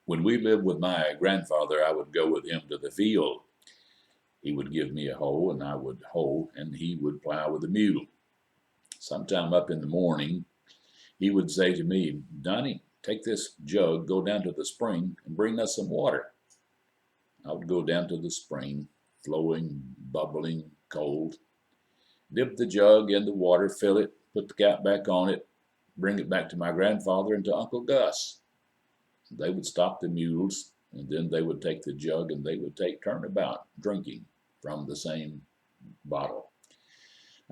When we lived with my grandfather, I would go with him to the field. He would give me a hoe and I would hoe, and he would plow with a mule. Sometime up in the morning, he would say to me, Donnie, take this jug, go down to the spring and bring us some water. I would go down to the spring, flowing, bubbling, cold, dip the jug in the water, fill it, put the cap back on it, bring it back to my grandfather and to Uncle Gus. They would stop the mules, and then they would take the jug and they would take turnabout drinking from the same bottle.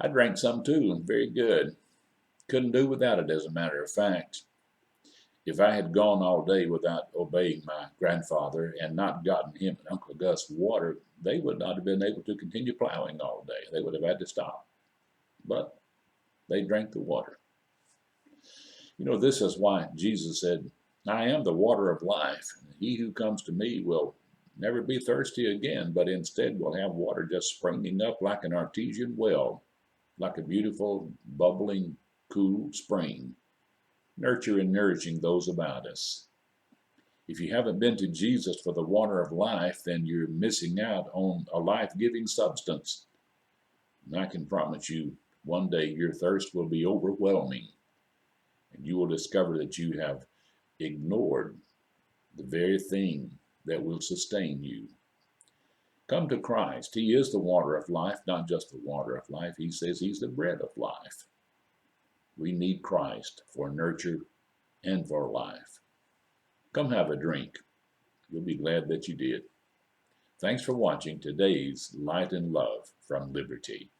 I drank some too, and very good. Couldn't do without it, as a matter of fact. If I had gone all day without obeying my grandfather and not gotten him and Uncle Gus water, they would not have been able to continue plowing all day. They would have had to stop. But they drank the water. You know, this is why Jesus said, I am the water of life. He who comes to me will never be thirsty again, but instead will have water just springing up like an artesian well, like a beautiful, bubbling, cool spring, nurturing and nourishing those about us. If you haven't been to Jesus for the water of life, then you're missing out on a life-giving substance. And I can promise you, one day your thirst will be overwhelming, and you will discover that you have ignored the very thing that will sustain you. Come to Christ. He is the water of life, not just the water of life. He says he's the bread of life. We need Christ for nurture and for life. Come have a drink. You'll be glad that you did. Thanks for watching today's Light and Love from Liberty.